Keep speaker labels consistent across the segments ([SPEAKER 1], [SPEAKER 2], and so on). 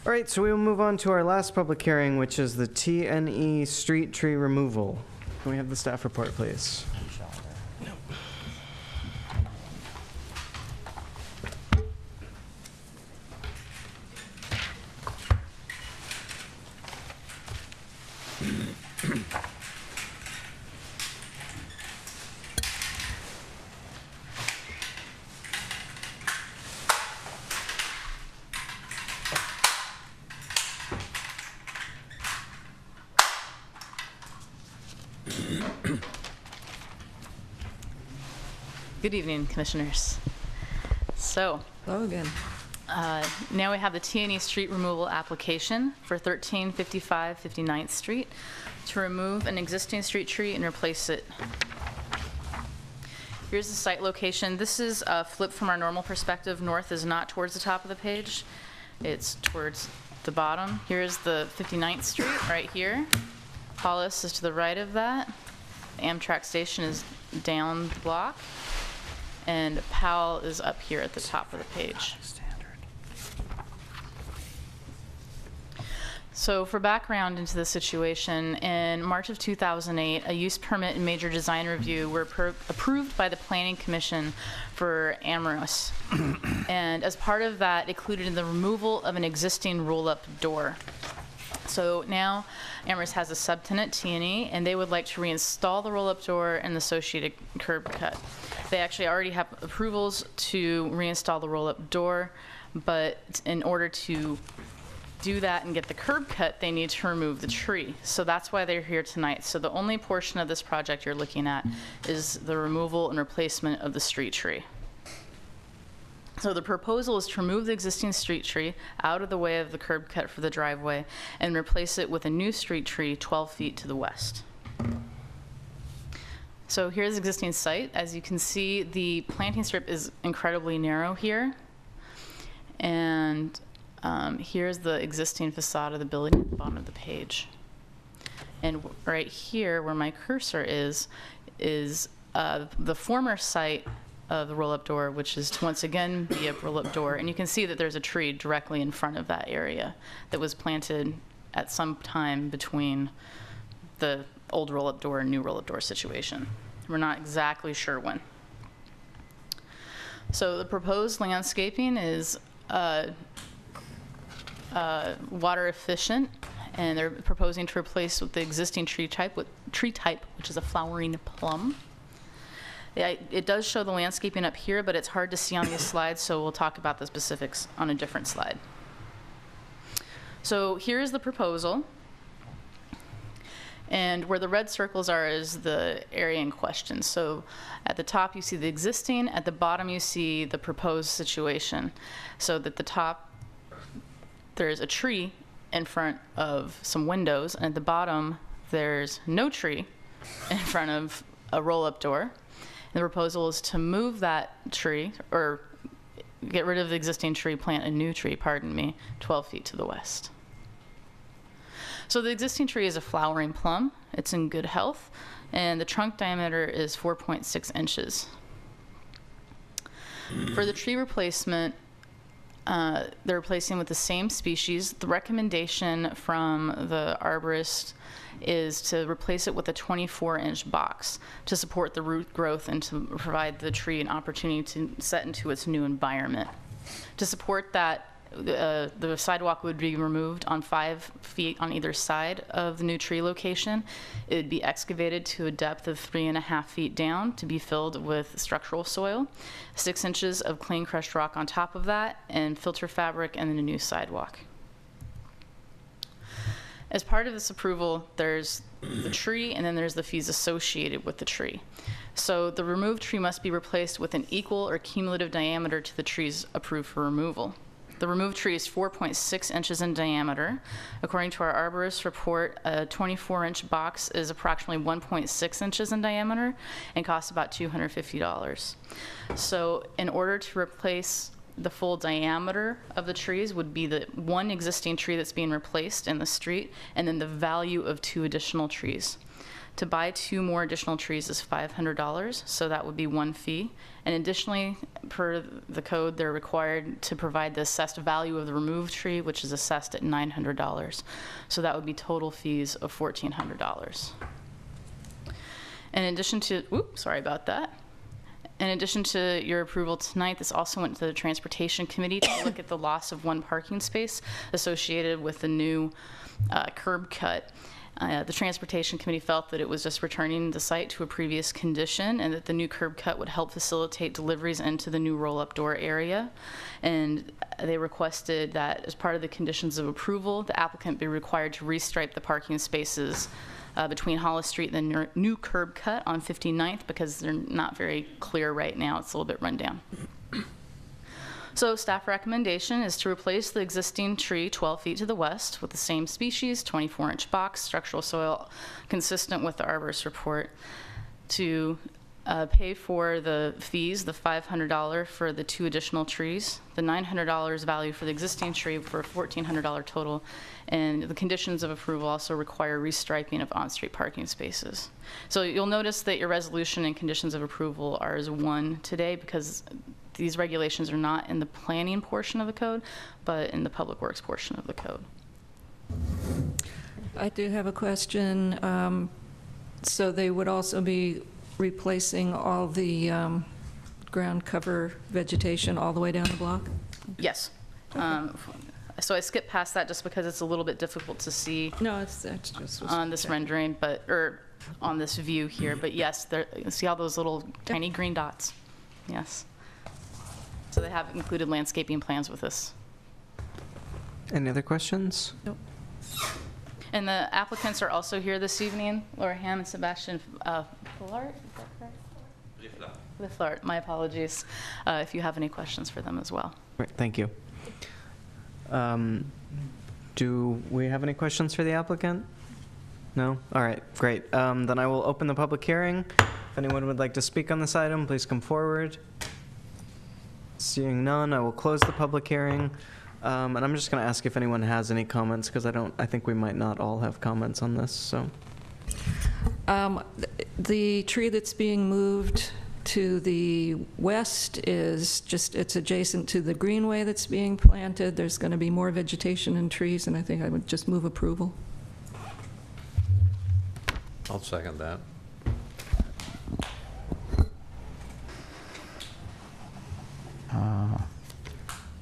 [SPEAKER 1] All right, so we will move on to our last public hearing, which is the TNE street tree removal. Can we have the staff report, please?
[SPEAKER 2] Good evening, commissioners. So,
[SPEAKER 3] Hello again.
[SPEAKER 2] now we have the TNE street removal application for 1355 59th Street to remove an existing street tree and replace it. Here's the site location. This is flipped from our normal perspective. North is not towards the top of the page. It's towards the bottom. Here's the 59th Street right here. Hollis is to the right of that. The Amtrak station is down the block. And Powell is up here at the top of the page. So for background into the situation, in March of 2008, a use permit and major design review were approved by the Planning Commission for Amherst. And as part of that, included the removal of an existing roll-up door. So now Amherst has a subtenant, TNE, and they would like to reinstall the roll-up door and the associated curb cut. They actually already have approvals to reinstall the roll-up door, but in order to do that and get the curb cut, they need to remove the tree. So that's why they're here tonight. So the only portion of this project you're looking at is the removal and replacement of the street tree. So the proposal is to remove the existing street tree out of the way of the curb cut for the driveway and replace it with a new street tree 12 feet to the west. So here's the existing site. As you can see, the planting strip is incredibly narrow here. And here's the existing facade of the building at the bottom of the page. And right here, where my cursor is the former site of the roll-up door, which is to once again be a roll-up door. And you can see that there's a tree directly in front of that area that was planted at some time between the old roll-up door and new roll-up door situation. We're not exactly sure when. So the proposed landscaping is water efficient, and they're proposing to replace with the existing tree type, which is a flowering plum. It does show the landscaping up here, but it's hard to see on these slides, so we'll talk about the specifics on a different slide. So here's the proposal. And where the red circles are is the area in question. So at the top, you see the existing. At the bottom, you see the proposed situation. So that the top, there's a tree in front of some windows. And at the bottom, there's no tree in front of a roll-up door. And the proposal is to move that tree, or get rid of the existing tree, plant a new tree, 12 feet to the west. So the existing tree is a flowering plum. It's in good health, and the trunk diameter is 4.6 inches. For the tree replacement, they're replacing with the same species. The recommendation from the arborist is to replace it with a 24-inch box to support the root growth and to provide the tree an opportunity to set into its new environment. To support that, the sidewalk would be removed on 5 feet on either side of the new tree location. It would be excavated to a depth of 3.5 feet down to be filled with structural soil, 6 inches of clean crushed rock on top of that, and filter fabric, and then a new sidewalk. As part of this approval, there's the tree, and then there's the fees associated with the tree. So the removed tree must be replaced with an equal or cumulative diameter to the trees approved for removal. The removed tree is 4.6 inches in diameter. According to our arborist report, a 24-inch box is approximately 1.6 inches in diameter and costs about $250. So in order to replace the full diameter of the trees would be the one existing tree that's being replaced in the street, and then the value of 2 additional trees. To buy 2 more additional trees is $500, so that would be one fee. And additionally, per the code, they're required to provide the assessed value of the removed tree, which is assessed at $900. So that would be total fees of $1,400. In addition to, sorry about that. In addition to your approval tonight, this also went to the Transportation Committee to look at the loss of 1 parking space associated with the new curb cut. The Transportation Committee felt that it was just returning the site to a previous condition and that the new curb cut would help facilitate deliveries into the new roll-up door area. And they requested that as part of the conditions of approval, the applicant be required to restripe the parking spaces between Hollis Street and the new curb cut on 59th because they're not very clear right now. It's a little bit run down. So staff recommendation is to replace the existing tree 12 feet to the west with the same species, 24-inch box, structural soil consistent with the arborist report, to pay for the fees, the $500 for the 2 additional trees, the $900 value for the existing tree for a $1,400 total, and the conditions of approval also require restriping of on-street parking spaces. So you'll notice that your resolution and conditions of approval are as one today because these regulations are not in the planning portion of the code, but in the public works portion of the code.
[SPEAKER 3] I do have a question. So they would also be replacing all the ground cover vegetation all the way down the block?
[SPEAKER 2] Yes. So I skipped past that just because it's a little bit difficult to see
[SPEAKER 3] No, that's just...
[SPEAKER 2] on this rendering, or on this view here. But yes, you see all those little tiny green dots? Yes. So they have included landscaping plans with this.
[SPEAKER 1] Any other questions?
[SPEAKER 3] Nope.
[SPEAKER 2] And the applicants are also here this evening, Laura Ham and Sebastian Flart, is that correct? Flart, my apologies, if you have any questions for them as well.
[SPEAKER 1] Great, thank you. Do we have any questions for the applicant? No? All right, great. Then I will open the public hearing. If anyone would like to speak on this item, please come forward. Seeing none, I will close the public hearing. And I'm just going to ask if anyone has any comments, because I think we might not all have comments on this, so.
[SPEAKER 3] The tree that's being moved to the west is it's adjacent to the greenway that's being planted. There's going to be more vegetation and trees, and I think I would just move approval.
[SPEAKER 4] I'll second that.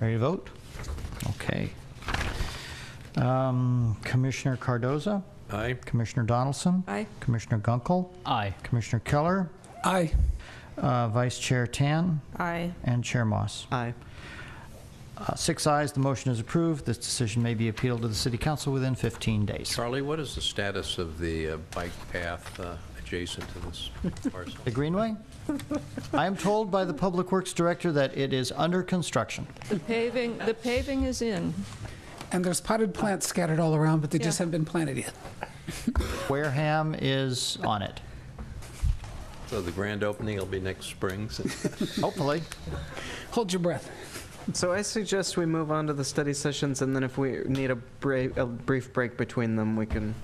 [SPEAKER 5] Ready to vote? Okay. Commissioner Cardoza?
[SPEAKER 4] Aye.
[SPEAKER 5] Commissioner Donaldson?
[SPEAKER 3] Aye.
[SPEAKER 5] Commissioner Gunkel?
[SPEAKER 6] Aye.
[SPEAKER 5] Commissioner Keller?
[SPEAKER 6] Aye.
[SPEAKER 5] Vice Chair Tan?
[SPEAKER 3] Aye.
[SPEAKER 5] And Chair Moss.
[SPEAKER 1] Aye.
[SPEAKER 5] 6 ayes, the motion is approved. This decision may be appealed to the City Council within 15 days.
[SPEAKER 4] Charlie, what is the status of the bike path adjacent to this parcel?
[SPEAKER 5] The Greenway? I am told by the Public Works Director that it is under construction.
[SPEAKER 3] The paving is in.
[SPEAKER 6] And there's potted plants scattered all around, but they just
[SPEAKER 3] Yeah.
[SPEAKER 6] haven't been planted yet.
[SPEAKER 5] Wareham is on it.
[SPEAKER 4] So the grand opening will be next spring?
[SPEAKER 5] Hopefully.
[SPEAKER 6] Hold your breath.
[SPEAKER 1] So I suggest we move on to the study sessions, and then if we need a brief break between them, we can